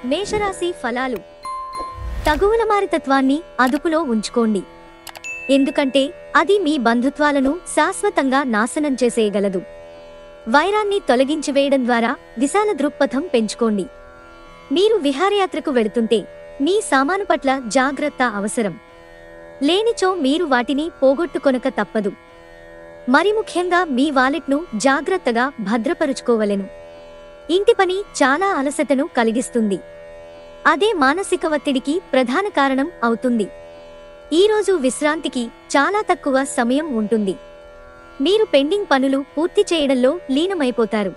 మేషరాశి ఫలాలు. తగువుల మారితత్వాన్ని అదుపులో ఉంచుకోండి. ఎందుకంటే అది మీ బంధుత్వాలను శాశ్వతంగా నాశనం చేసేయగలదు. వైరాన్ని తొలగించివేయడం ద్వారా విశాల దృక్పథం పెంచుకోండి. మీరు విహారయాత్రకు వెళుతుంటే మీ సామాను పట్ల జాగ్రత్త అవసరం. లేనిచో మీరు వాటిని పోగొట్టుకొనక తప్పదు. మరి ముఖ్యంగా మీ వాలెట్ను జాగ్రత్తగా భద్రపరుచుకోవలెను. ఇంటి పని చాలా అలసటను కలిగిస్తుంది. అదే మానసిక ఒత్తిడికి ప్రధాన కారణం అవుతుంది. ఈరోజు విశ్రాంతికి చాలా తక్కువ సమయం ఉంటుంది. మీరు పెండింగ్ పనులు పూర్తి చేయడంలో లీనమైపోతారు.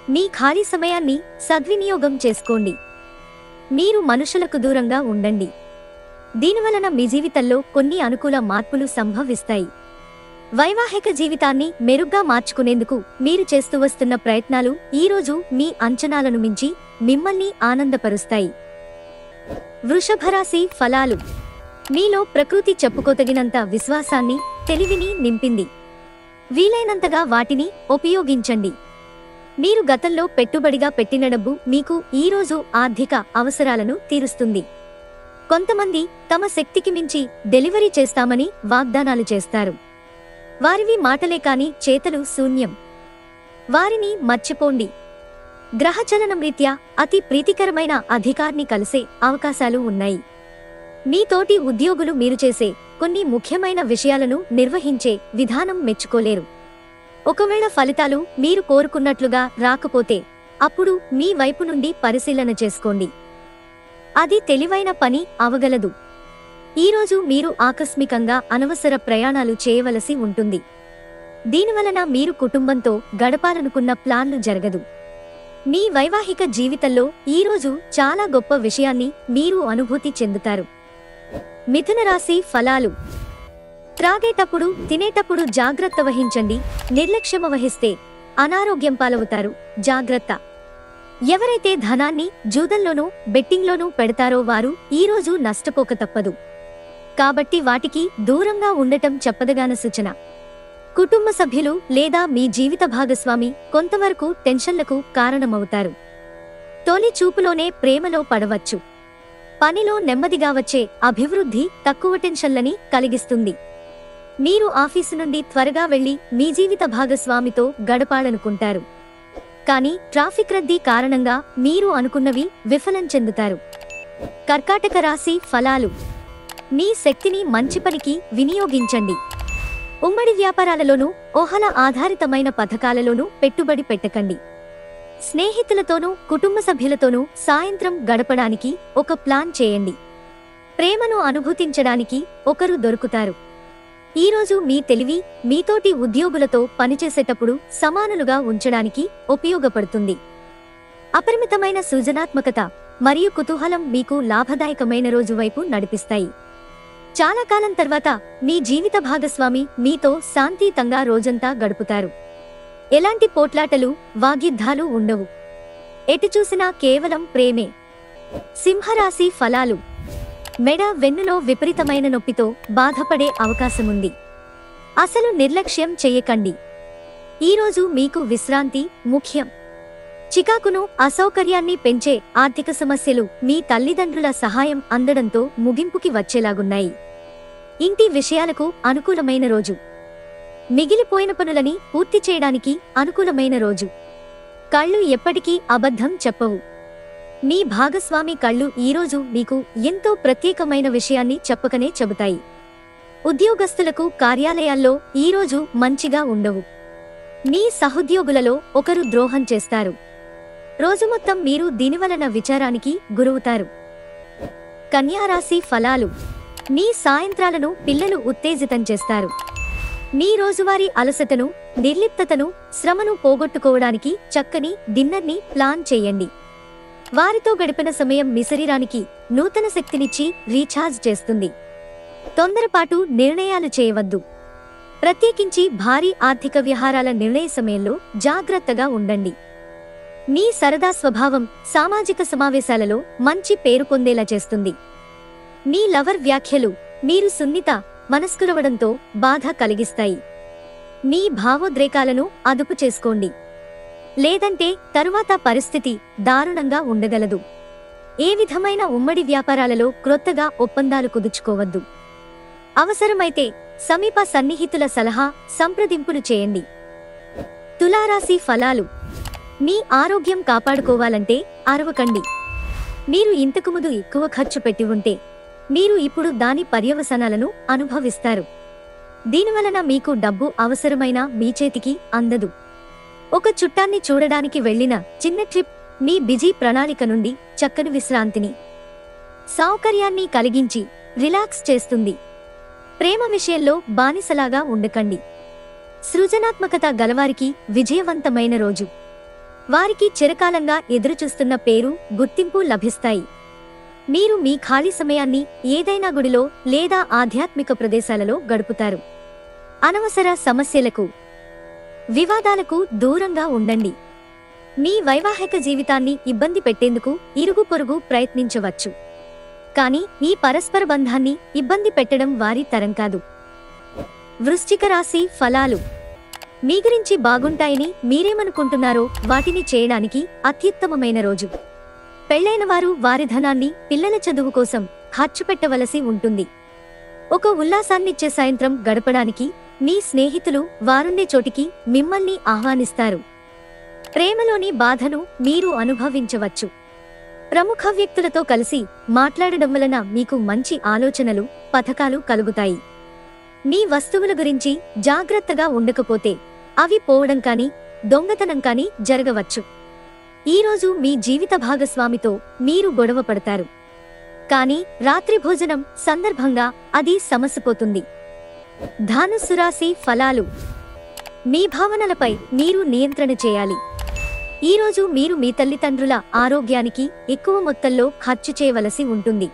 మీ ఖాళీ సమయాన్ని సద్వినియోగం చేసుకోండి. మీరు మనుషులకు దూరంగా ఉండండి. దీనివలన మీ జీవితంలో కొన్ని అనుకూల మార్పులు సంభవిస్తాయి. వైవాహిక జీవితాన్ని మెరుగ్గా మార్చుకునేందుకు మీరు చేస్తూ వస్తున్న ప్రయత్నాలు ఈరోజు మీ అంచనాలను మించి మిమ్మల్ని ఆనందపరుస్తాయి. వృషభరాశి ఫలాలు. మీలో ప్రకృతి చెప్పుకోతగినంత విశ్వాసాన్ని, తెలివిని నింపింది. వీలైనంతగా వాటిని ఉపయోగించండి. మీరు గతంలో పెట్టుబడిగా పెట్టిన డబ్బు మీకు ఈరోజు ఆర్థిక అవసరాలను తీరుస్తుంది. కొంతమంది తమ శక్తికి మించి డెలివరీ చేస్తామని వాగ్దానాలు చేస్తారు. వారివి మాటలే కాని చేతలు శూన్యం. వారిని మర్చిపోండి. గ్రహచలనం రీత్యా అతి ప్రీతికరమైన అధికారిని కలిసే అవకాశాలు ఉన్నాయి. మీ తోటి ఉద్యోగులు మీరు చేసే కొన్ని ముఖ్యమైన విషయాలను నిర్వహించే విధానం మెచ్చుకోలేరు. ఒకవేళ ఫలితాలు మీరు కోరుకున్నట్లుగా రాకపోతే అప్పుడు మీ వైపు నుండి పరిశీలన చేసుకోండి. అది తెలివైన పని అవగలదు. ఈరోజు మీరు ఆకస్మికంగా అనవసర ప్రయాణాలు చేయవలసి ఉంటుంది. దీనివలన మీరు కుటుంబంతో గడపాలనుకున్న ప్లాన్లు జరగదు. మీ వైవాహిక జీవితంలో ఈరోజు చాలా గొప్ప విషయాన్ని మీరు అనుభూతి చెందుతారు. మిథున రాశి ఫలాలు. త్రాగేటప్పుడు, తినేటప్పుడు జాగ్రత్త వహించండి. నిర్లక్ష్యం వహిస్తే అనారోగ్యం పాలవుతారు. జాగ్రత్త. ఎవరైతే ధనాన్ని జూదంలోనూ బెట్టింగ్లోనూ పెడతారో వారు ఈరోజు నష్టపోక తప్పదు. కాబట్టి వాటికి దూరంగా ఉండటం చెప్పదగాన సూచన. కుటుంబ సభ్యులు లేదా మీ జీవిత భాగస్వామి కొంతవరకు టెన్షన్లకు కారణమవుతారు. తొలి చూపులోనే ప్రేమలో పడవచ్చు. పనిలో నెమ్మదిగా వచ్చే అభివృద్ధి తక్కువ టెన్షన్లని కలిగిస్తుంది. మీరు ఆఫీసు నుండి త్వరగా వెళ్లి మీ జీవిత భాగస్వామితో గడపాలనుకుంటారు. కానీ ట్రాఫిక్ రద్దీ కారణంగా మీరు అనుకున్నవి విఫలం చెందుతారు. కర్కాటక రాశి ఫలాలు. మీ శక్తిని మంచి పనికి వినియోగించండి. ఉమ్మడి వ్యాపారాలలోనూ, ఊహల ఆధారితమైన పథకాలలోనూ పెట్టుబడి పెట్టకండి. స్నేహితులతోనూ, కుటుంబ సభ్యులతోనూ సాయంత్రం గడపడానికి ఒక ప్లాన్ చేయండి. ప్రేమను అనుభూతించడానికి ఒకరు దొరుకుతారు. ఈరోజు మీ తెలివి మీతోటి ఉద్యోగులతో పనిచేసేటప్పుడు సమానులుగా ఉంచడానికి ఉపయోగపడుతుంది. అపరిమితమైన సృజనాత్మకత మరియు కుతూహలం మీకు లాభదాయకమైన రోజు వైపు నడిపిస్తాయి. చాలా కాలం తర్వాత మీ జీవిత భాగస్వామి మీతో శాంతియుతంగా రోజంతా గడుపుతారు. ఎలాంటి పోట్లాటలు, వాగ్యుద్ధాలు ఉండవు. ఎటు చూసినా కేవలం ప్రేమే. సింహరాశి ఫలాలు. మెడ, వెన్నులో విపరీతమైన నొప్పితో బాధపడే అవకాశముంది. అసలు నిర్లక్ష్యం చెయ్యకండి. ఈరోజు మీకు విశ్రాంతి ముఖ్యం. చికాకును, అసౌకర్యాన్ని పెంచే ఆర్థిక సమస్యలు మీ తల్లిదండ్రుల సహాయం అందడంతో ముగింపుకి వచ్చేలాగున్నాయి. ఇంటి విషయాలకు అనుకూలమైన రోజు. మిగిలిపోయిన పనులని పూర్తి చేయడానికి అనుకూలమైన రోజు. కళ్ళు ఎప్పటికీ అబద్ధం చెప్పవు. మీ భాగస్వామి కళ్ళు ఈరోజు మీకు ఎంతో ప్రత్యేకమైన విషయాన్ని చెప్పకనే చెబుతాయి. ఉద్యోగస్తులకు కార్యాలయాల్లో ఈరోజు మంచిగా ఉండవు. మీ సహోద్యోగులలో ఒకరు ద్రోహం చేస్తారు. రోజు మొత్తం మీరు దీనివలన విచారానికి గురవుతారు. కన్యారాశి ఫలాలు. మీ సాయంత్రాలను పిల్లలు ఉత్తేజితం చేస్తారు. మీ రోజువారీ అలసటను, నిర్లిప్తతను, శ్రమను పోగొట్టుకోవడానికి చక్కని డిన్నర్ని ప్లాన్ చేయండి. వారితో గడిపిన సమయం మీ శరీరానికి నూతన శక్తినిచ్చి రీఛార్జ్ చేస్తుంది. తొందరపాటు నిర్ణయాలు చేయవద్దు. ప్రత్యేకించి భారీ ఆర్థిక వ్యవహారాల నిర్ణయ సమయంలో జాగ్రత్తగా ఉండండి. మీ సరదా స్వభావం సామాజిక సమావేశాలలో మంచి పేరు పొందేలా చేస్తుంది. మీ లవర్ వ్యాఖ్యలు మీరు సున్నిత మనస్కులవడంతో బాధ కలిగిస్తాయి. మీ భావోద్రేకాలను అదుపు చేసుకోండి. లేదంటే తరువాత పరిస్థితి దారుణంగా ఉండగలదు. ఏ విధమైన ఉమ్మడి వ్యాపారాలలో క్రొత్తగా ఒప్పందాలు కుదుర్చుకోవద్దు. అవసరమైతే సమీప సన్నిహితుల సలహా సంప్రదింపులు చేయండి. తులారాశి ఫలాలు. మీ ఆరోగ్యం కాపాడుకోవాలంటే అరవకండి. మీరు ఇంతకుముందు ఎక్కువ ఖర్చు పెట్టి ఉంటే మీరు ఇప్పుడు దాని పర్యవసానాలను అనుభవిస్తారు. దీనివలన మీకు డబ్బు అవసరమైన మీ చేతికి అందదు. ఒక చుట్టాన్ని చూడడానికి వెళ్లిన చిన్న ట్రిప్ మీ బిజీ ప్రణాళిక నుండి చక్కని విశ్రాంతిని, సౌకర్యాన్ని కలిగించి రిలాక్స్ చేస్తుంది. ప్రేమ విషయంలో బానిసలాగా ఉండకండి. సృజనాత్మకత గలవారికి విజయవంతమైన రోజు. వారికి చిరకాలంగా ఎదురుచూస్తున్న పేరు, గుర్తింపు లభిస్తాయి. మీరు మీ ఖాళీ సమయాన్ని ఏదైనా గుడిలో లేదా ఆధ్యాత్మిక ప్రదేశాలలో గడుపుతారు. అనవసర సమస్యలకు, వివాదాలకు దూరంగా ఉండండి. మీ వైవాహిక జీవితాన్ని ఇబ్బంది పెట్టేందుకు ఇరుగు పొరుగు ప్రయత్నించవచ్చు. కానీ ఈ పరస్పర బంధాన్ని ఇబ్బంది పెట్టడం వారి తరం కాదు. వృశ్చిక రాశి ఫలాలు. మీ గురించి బాగుంటాయని మీరేమనుకుంటున్నారో వాటిని చేయడానికి అత్యుత్తమమైన రోజు. పెళ్లైన వారు వారి ధనాన్ని పిల్లల చదువు కోసం ఖర్చు పెట్టవలసి ఉంటుంది. ఒక ఉల్లాసాన్నిచ్చే సాయంత్రం గడపడానికి మీ స్నేహితులు వారుండే చోటికి మిమ్మల్ని ఆహ్వానిస్తారు. ప్రేమలోని బాధను మీరు అనుభవించవచ్చు. ప్రముఖ వ్యక్తులతో కలిసి మాట్లాడడం వలన మీకు మంచి ఆలోచనలు, పథకాలు కలుగుతాయి. మీ వస్తువుల గురించి జాగ్రత్తగా ఉండకపోతే అవి పోవడం కానీ, దొంగతనం కానీ జరగవచ్చు. ఈరోజు మీ జీవిత భాగస్వామితో మీరు గొడవ పడతారు. కానీ రాత్రి భోజనం సందర్భంగా అది సమసిపోతుంది. ధనుస్సు రాశి ఫలాలు. మీ భావనలపై మీరు నియంత్రణ చేయాలి. ఈరోజు మీరు మీ తల్లిదండ్రుల ఆరోగ్యానికి ఎక్కువ మొత్తంలో ఖర్చు చేయవలసి ఉంటుంది.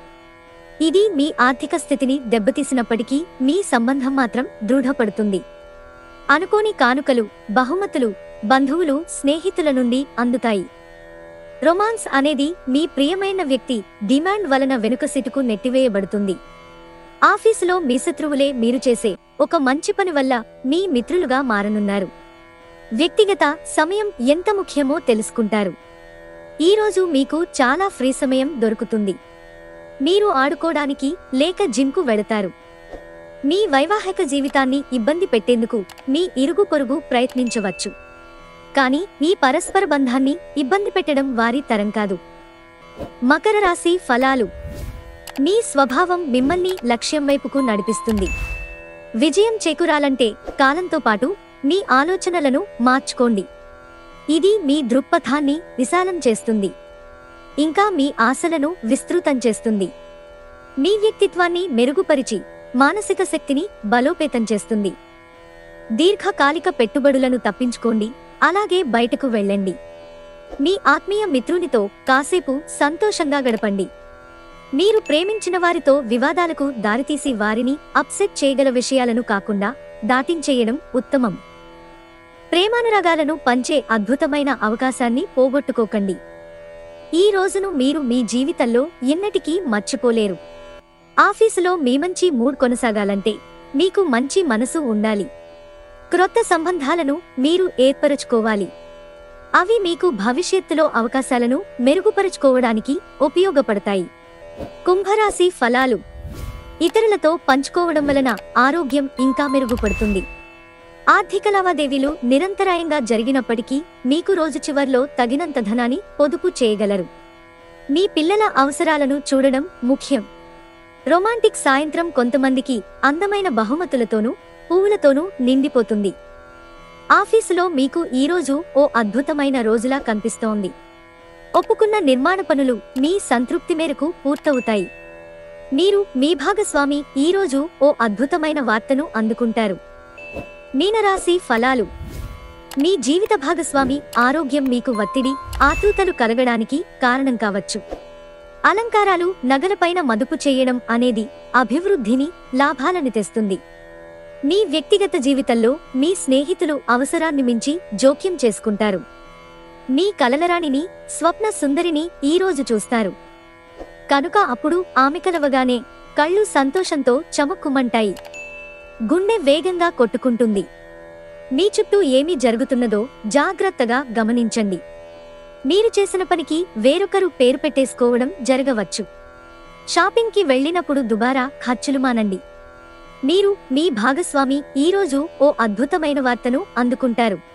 ఇది మీ ఆర్థిక స్థితిని దెబ్బతీసినప్పటికీ మీ సంబంధం మాత్రం దృఢపడుతుంది. అనుకోని కానుకలు, బహుమతులు బంధువులు, స్నేహితుల నుండి అందుతాయి. రొమాన్స్ అనేది మీ ప్రియమైన వ్యక్తి డిమాండ్ వలన వెనుక సిటుకు నెట్టివేయబడుతుంది. ఆఫీసులో మీ శత్రువులే మీరు చేసే ఒక మంచి పని వల్ల మీ మిత్రులుగా మారనున్నారు. వ్యక్తిగత సమయం ఎంత ముఖ్యమో తెలుసుకుంటారు. ఈరోజు మీకు చాలా ఫ్రీ సమయం దొరుకుతుంది. మీరు ఆడుకోవడానికి లేక జిమ్కు వెళతారు. మీ వైవాహిక జీవితాన్ని ఇబ్బంది పెట్టేందుకు మీ ఇరుగు పొరుగు ప్రయత్నించవచ్చు. కానీ ఈ పరస్పర బంధాన్ని ఇబ్బంది పెట్టడం వారి తరం కాదు. మకర రాశి ఫలాలు. మీ స్వభావం మిమ్మల్ని లక్ష్యం వైపుకు నడిపిస్తుంది. విజయం చేకూరాలంటే కాలంతో పాటు మీ ఆలోచనలను మార్చుకోండి. ఇది మీ దృక్పథాన్ని విశాలం చేస్తుంది. ఇంకా మీ ఆశలను విస్తృతం చేస్తుంది. మీ వ్యక్తిత్వాన్ని మెరుగుపరిచి మానసిక శక్తిని బలోపేతం చేస్తుంది. దీర్ఘకాలిక పెట్టుబడులను తప్పించుకోండి. అలాగే బయటకు వెళ్ళండి. మీ ఆత్మీయ మిత్రునితో కాసేపు సంతోషంగా గడపండి. మీరు ప్రేమించిన వారితో వివాదాలకు దారితీసి వారిని అప్సెట్ చేయగల విషయాలను కాకుండా దాటించేయడం ఉత్తమం. ప్రేమానురాగాలను పంచే అద్భుతమైన అవకాశాన్ని పోగొట్టుకోకండి. ఈ రోజును మీరు మీ జీవితంలో ఎన్నటికీ మర్చిపోలేరు. ఆఫీసులో మీ మంచి మూడ్ కొనసాగాలంటే మీకు మంచి మనసు ఉండాలి. క్రొత్త సంబంధాలను మీరు ఏర్పరచుకోవాలి. అవి మీకు భవిష్యత్తులో అవకాశాలను మెరుగుపరుచుకోవడానికి ఉపయోగపడతాయి. కుంభరాశి ఫలాలు. ఇతరులతో పంచుకోవడం వలన ఆరోగ్యం ఇంకా మెరుగుపడుతుంది. ఆర్థిక లావాదేవీలు నిరంతరాయంగా జరిగినప్పటికీ మీకు రోజు చివర్లో తగినంత ధనాన్ని పొదుపు చేయగలరు. మీ పిల్లల అవసరాలను చూడడం ముఖ్యం. రొమాంటిక్ సాయంత్రం కొంతమందికి అందమైన బహుమతులతోనూ పువ్వులతోనూ నిండిపోతుంది. ఆఫీసులో మీకు ఈరోజు ఓ అద్భుతమైన రోజులా కనిపిస్తోంది. ఒప్పుకున్న నిర్మాణ పనులు మీ సంతృప్తి మేరకు పూర్తవుతాయి. మీరు మీ భాగస్వామి ఈరోజు ఓ అద్భుతమైన వార్తను అందుకుంటారు. మీనరాశి ఫలాలు. మీ జీవిత భాగస్వామి ఆరోగ్యం మీకు ఒత్తిడి, ఆతృతలు కలగడానికి కారణం కావచ్చు. అలంకారాలు, నగలపైన మదుపు చేయడం అనేది అభివృద్ధిని, లాభాలను తెస్తుంది. మీ వ్యక్తిగత జీవితంలో మీ స్నేహితులు అవసరాన్ని మించి జోక్యం చేసుకుంటారు. మీ కలలరాణిని, స్వప్న సుందరిని ఈరోజు చూస్తారు. కనుక అప్పుడు ఆమె కలవగానే కళ్ళు సంతోషంతో చమక్కుమంటాయి. గుండె వేగంగా కొట్టుకుంటుంది. మీ చుట్టూ ఏమి జరుగుతున్నదో జాగ్రత్తగా గమనించండి. మీరు చేసిన పనికి వేరొకరు పేరు పెట్టేసుకోవడం జరగవచ్చు. షాపింగ్కి వెళ్ళినప్పుడు దుబారా ఖర్చులు మానండి. మీరు మీ భాగస్వామి ఈరోజు ఓ అద్భుతమైన వార్తను అందుకుంటారు.